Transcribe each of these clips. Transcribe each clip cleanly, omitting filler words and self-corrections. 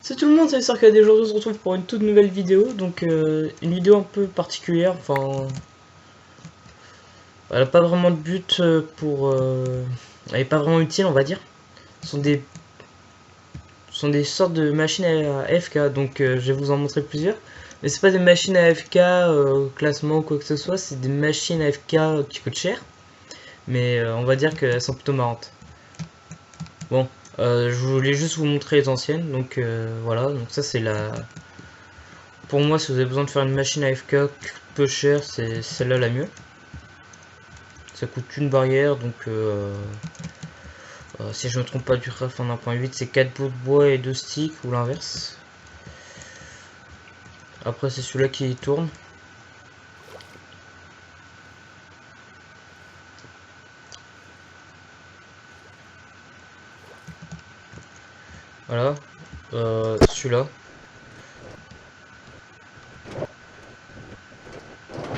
C'est tout le monde, ça veut dire qu'il y a des jours on se retrouve pour une toute nouvelle vidéo, donc une vidéo un peu particulière, enfin... Elle n'a pas vraiment de but elle n'est pas vraiment utile, on va dire. Ce sont des sortes de machines à AFK, donc je vais vous en montrer plusieurs. Mais c'est pas des machines à AFK classement ou quoi que ce soit, c'est des machines à AFK qui coûtent cher. Mais on va dire qu'elles sont plutôt marrantes. Bon, je voulais juste vous montrer les anciennes, donc voilà, donc ça c'est la... Pour moi, si vous avez besoin de faire une machine AFK qui coûte peu cher, c'est celle-là la mieux. Ça coûte une barrière, donc si je ne me trompe pas du ref en 1.8, c'est 4 bouts de bois et 2 sticks, ou l'inverse. Après, c'est celui-là qui tourne. Voilà, celui-là.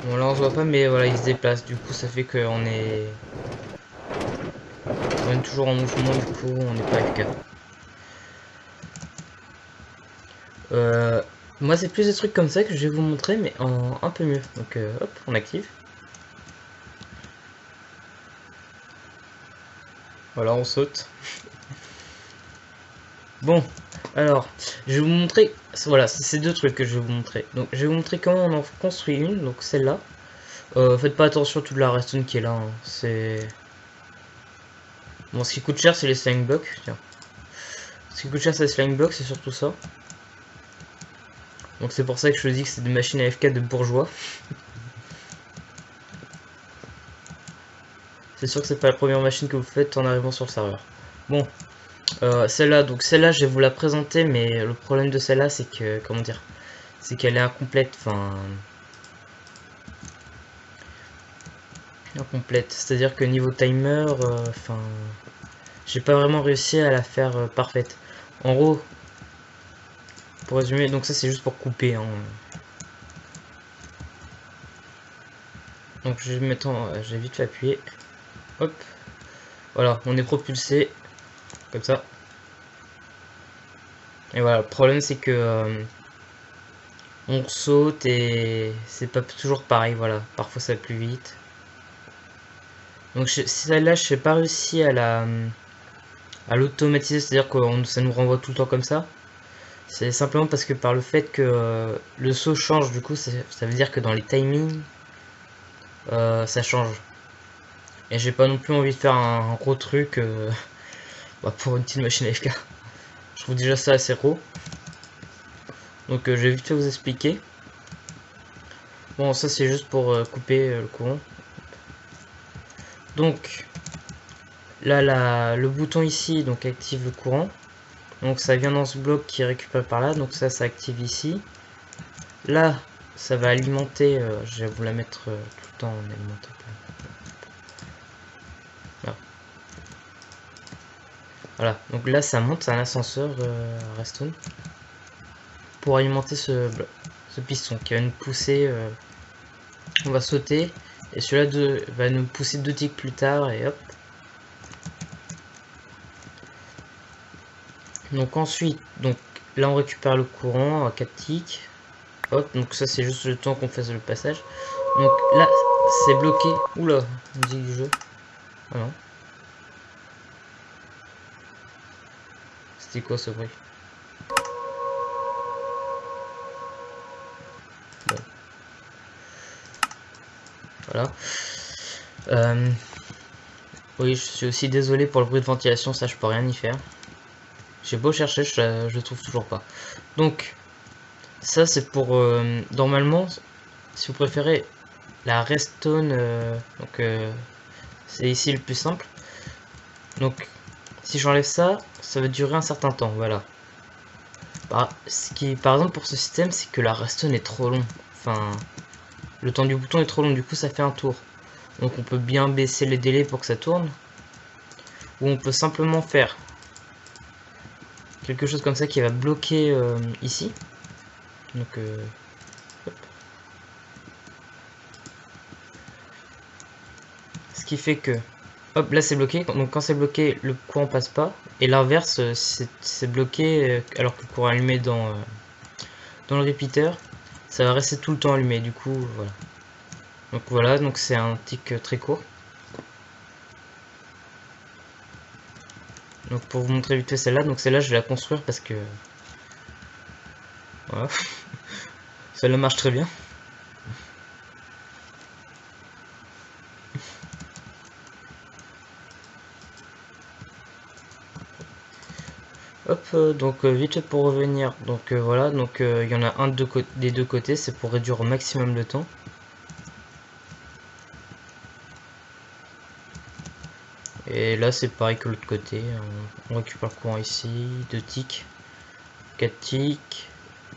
Bon, là on se voit pas, mais voilà, il se déplace. Du coup, ça fait qu'on est toujours en mouvement, du coup, on n'est pas AFK. Moi, c'est plus des trucs comme ça que je vais vous montrer, mais en un peu mieux. Donc, hop, on active. Voilà, on saute. Bon, alors, je vais vous montrer, voilà, c'est deux trucs que je vais vous montrer. Donc, je vais vous montrer comment on en construit une, donc celle-là. Faites pas attention à toute la redstone qui est là, hein. C'est... Bon, ce qui coûte cher, c'est les slime blocks, tiens. Ce qui coûte cher, c'est les slime blocks, c'est surtout ça. Donc c'est pour ça que je dis que c'est des machines AFK de bourgeois. C'est sûr que c'est pas la première machine que vous faites en arrivant sur le serveur. Bon, celle-là, donc celle-là, je vais vous la présenter, mais le problème de celle-là, c'est que, comment dire, c'est qu'elle est incomplète, enfin... Incomplète, c'est-à-dire que niveau timer, enfin... j'ai pas vraiment réussi à la faire parfaite. En gros, pour résumer, donc ça c'est juste pour couper, hein. Donc je vais mettre j'ai vite fait appuyer. Hop. Voilà, on est propulsé. Comme ça. Et voilà, le problème c'est que on saute et c'est pas toujours pareil, voilà. Parfois ça va plus vite. Donc celle-là, je n'ai pas réussi à l'automatiser, c'est-à-dire que ça nous renvoie tout le temps comme ça. C'est simplement parce que par le fait que le saut change, du coup, ça veut dire que dans les timings, ça change. Et j'ai pas non plus envie de faire un gros truc bah, pour une petite machine AFK. Je trouve déjà ça assez gros. Donc je vais vite fait vous expliquer. Bon, ça c'est juste pour couper le courant. Donc là, le bouton ici donc active le courant. Donc ça vient dans ce bloc qui récupère par là. Donc ça active ici. Là, ça va alimenter. Je vais vous la mettre tout le temps en alimenté. Voilà, donc là ça monte, c'est un ascenseur Redstone pour alimenter ce piston qui va nous pousser. On va sauter et celui-là va nous pousser 2 ticks plus tard et hop. Donc ensuite, donc là on récupère le courant à 4 ticks. Hop, donc ça c'est juste le temps qu'on fasse le passage. Donc là c'est bloqué. Oula, musique du jeu. Ah non. C'était quoi ce bruit? Bon. Voilà. Oui, je suis aussi désolé pour le bruit de ventilation, ça je peux rien y faire. J'ai beau chercher, je le trouve toujours pas. Donc, ça c'est pour... normalement, si vous préférez la redstone, c'est ici le plus simple. Donc, si j'enlève ça, ça va durer un certain temps, voilà. Ce qui, par exemple, pour ce système, c'est que la redstone est trop long. Enfin, le temps du bouton est trop long, du coup ça fait un tour. Donc on peut bien baisser les délais pour que ça tourne. Ou on peut simplement faire quelque chose comme ça qui va bloquer ici. Donc hop. Ce qui fait que hop, là c'est bloqué, donc quand c'est bloqué le courant passe pas, Et l'inverse, c'est bloqué alors que le courant est allumé dans le repeater, ça va rester tout le temps allumé. Du coup, voilà. Donc c'est un tic très court. Donc pour vous montrer vite fait celle-là, donc celle-là je vais la construire parce que voilà, celle-là marche très bien. Hop, donc vite fait pour revenir, donc voilà, donc il y en a un des deux côtés, c'est pour réduire au maximum le temps. Et là c'est pareil que l'autre côté, on récupère le courant ici, 2 ticks, 4 ticks,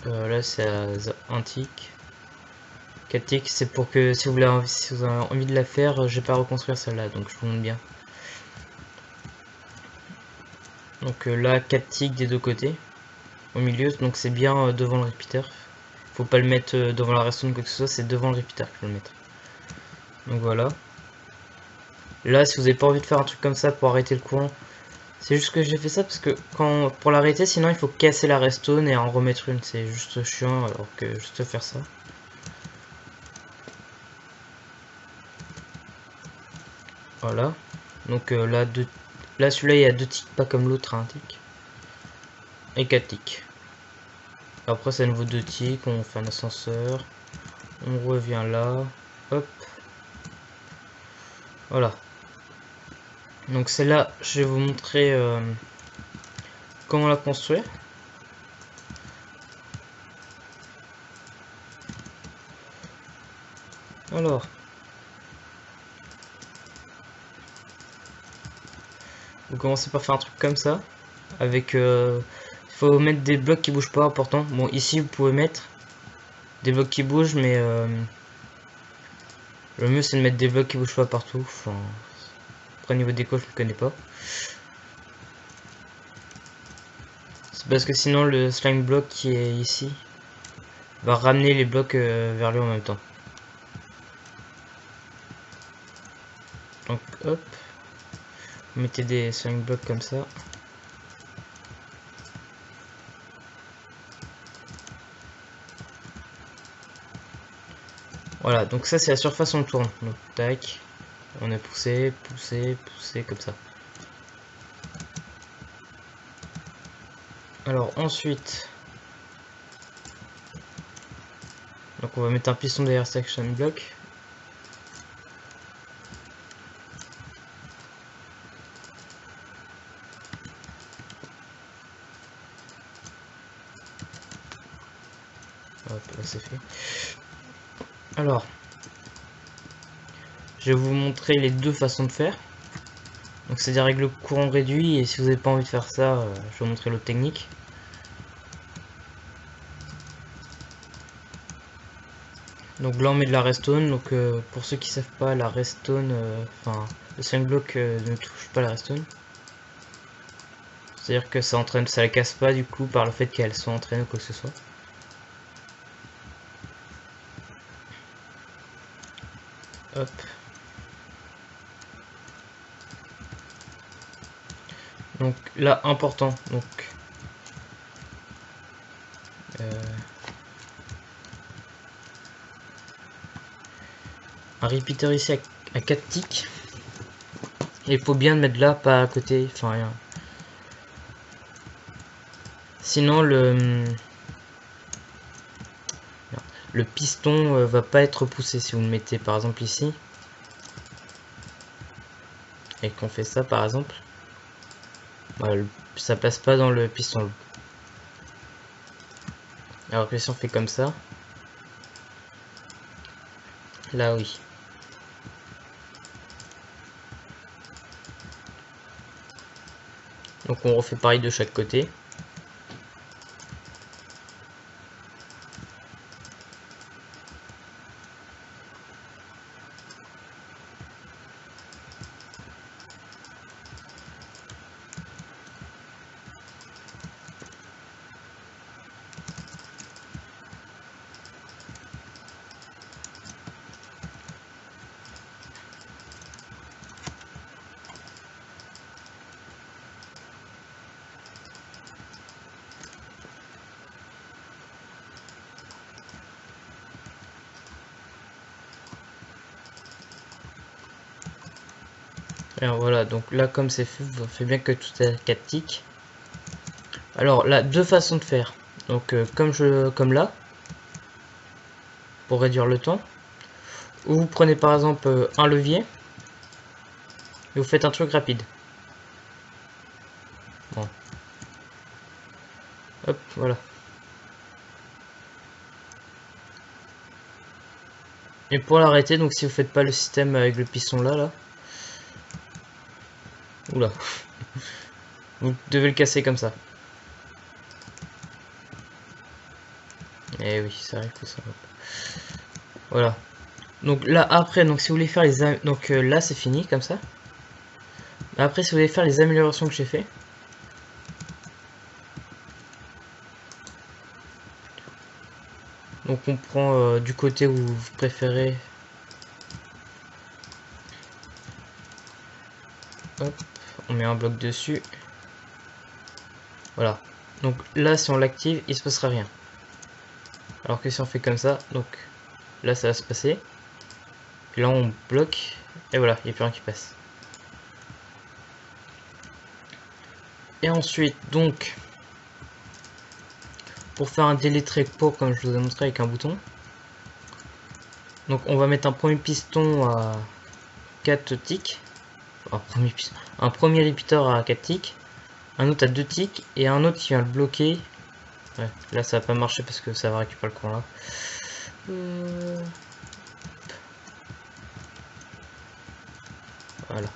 là c'est à 1 tick, 4 ticks, c'est pour que si vous avez envie de la faire, je vais pas reconstruire celle-là, donc je vous montre bien. Donc là 4 ticks des deux côtés, au milieu, donc c'est bien devant le repeater. Faut pas le mettre devant la redstone ou quoi que ce soit, c'est devant le repeater qu'il faut le mettre. Donc voilà. Là, si vous avez pas envie de faire un truc comme ça pour arrêter le courant, c'est juste que j'ai fait ça parce que pour l'arrêter, sinon il faut casser la redstone et en remettre une. C'est juste chiant alors que juste faire ça. Voilà. Donc là, celui-là il y a 2 ticks, pas comme l'autre, un tick. Et 4 ticks. Après, c'est à nouveau 2 ticks, on fait un ascenseur. On revient là. Hop. Voilà. Donc celle-là, je vais vous montrer comment la construire. Alors, vous commencez par faire un truc comme ça. Avec, il faut mettre des blocs qui bougent pas, important. Bon, ici vous pouvez mettre des blocs qui bougent, mais le mieux c'est de mettre des blocs qui bougent pas partout. Enfin, après niveau déco, je ne connais pas. C'est parce que sinon le slime block qui est ici va ramener les blocs vers lui en même temps. Donc hop, vous mettez des slime blocks comme ça. Voilà, donc ça c'est la surface où on tourne. Donc tac, on a poussé, poussé, poussé comme ça. Alors ensuite, donc on va mettre un piston derrière section block. Hop, là c'est fait. Alors, je vais vous montrer les deux façons de faire. Donc c'est-à-dire avec le courant réduit, et si vous n'avez pas envie de faire ça, je vais vous montrer l'autre technique. Donc là on met de la redstone, donc pour ceux qui savent pas, la redstone, enfin le 5 blocs ne touche pas la redstone. C'est-à-dire que ça entraîne, ça la casse pas du coup par le fait qu'elle soit entraînée ou quoi que ce soit. Hop. Donc là important, donc un repeater ici à 4 ticks. Et il faut bien le mettre là, pas à côté, enfin rien. Sinon le piston va pas être poussé si vous le mettez par exemple ici. Et qu'on fait ça par exemple. Voilà, ça passe pas dans le piston. Alors que si on fait comme ça, là oui. Donc on refait pareil de chaque côté. rien, voilà. Donc là, comme c'est fait bien que tout est à 4 ticks. Alors là, deux façons de faire. Donc comme là, pour réduire le temps. Ou vous prenez par exemple un levier et vous faites un truc rapide. Bon. Hop, voilà. Et pour l'arrêter, donc si vous faites pas le système avec le piston là. Oula. Vous devez le casser comme ça. Et oui, ça arrive tout ça. Voilà. Donc là après, donc si vous voulez faire les donc là c'est fini comme ça. Après si vous voulez faire les améliorations que j'ai fait. Donc on prend du côté où vous préférez. Hop, on met un bloc dessus. Voilà. Donc là si on l'active, il se passera rien. Alors que si on fait comme ça, donc là ça va se passer. Puis là on bloque. Et voilà, il n'y a plus rien qui passe. Et ensuite, donc, pour faire un délai très court, comme je vous ai montré avec un bouton, donc on va mettre un premier piston à 4 ticks. Un premier repeater à 4 ticks, un autre à 2 ticks, et un autre qui vient le bloquer. Ouais, là ça va pas marcher parce que ça va récupérer le courant là. Voilà.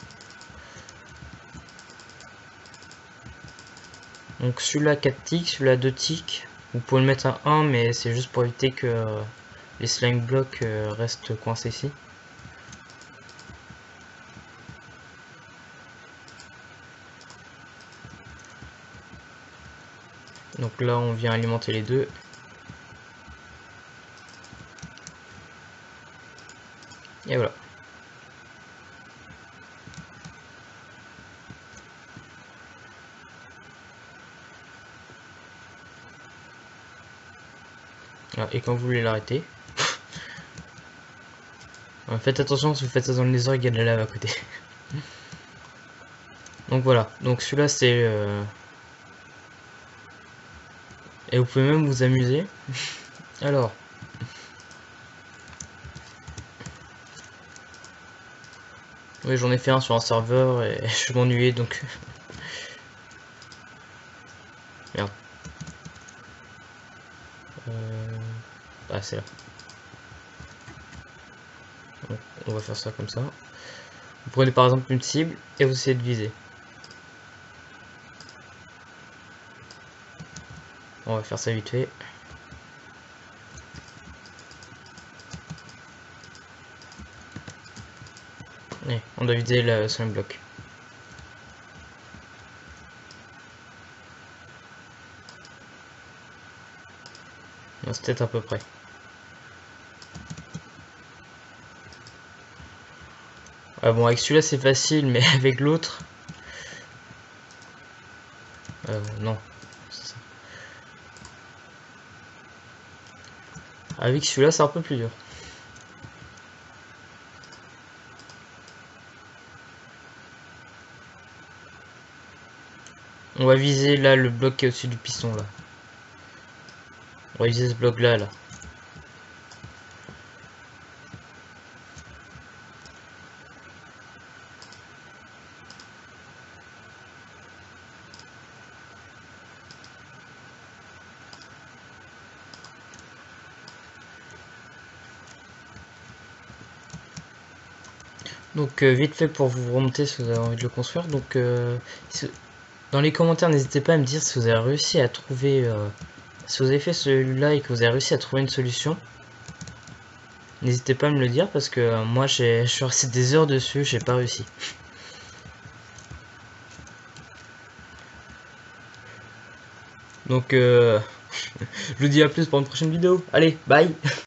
Donc celui-là 4 ticks, celui-là 2 ticks. Vous pouvez le mettre à 1, mais c'est juste pour éviter que les slime blocks restent coincés ici. Donc là on vient alimenter les deux. Et voilà. Et quand vous voulez l'arrêter, faites attention si vous faites ça dans le nether, il y a de la lave à côté. Donc voilà, donc celui-là c'est... Et vous pouvez même vous amuser. Alors... Oui, j'en ai fait un sur un serveur et je m'ennuyais donc... Merde. Ah, c'est là. Donc, on va faire ça comme ça. Vous prenez par exemple une cible et vous essayez de viser. On va faire ça vite fait. Et on doit viser le slime block. C'est peut-être à peu près. Ah bon, avec celui-là c'est facile, mais avec l'autre... non. Ça. Avec celui-là c'est un peu plus dur. On va viser là le bloc qui est au-dessus du piston là. On va viser ce bloc là. Donc vite fait pour vous remonter si vous avez envie de le construire. Donc dans les commentaires n'hésitez pas à me dire si vous avez réussi à trouver si vous avez fait celui-là et que vous avez réussi à trouver une solution. N'hésitez pas à me le dire parce que moi je suis resté des heures dessus, j'ai pas réussi. Donc je vous dis à plus pour une prochaine vidéo. Allez, bye.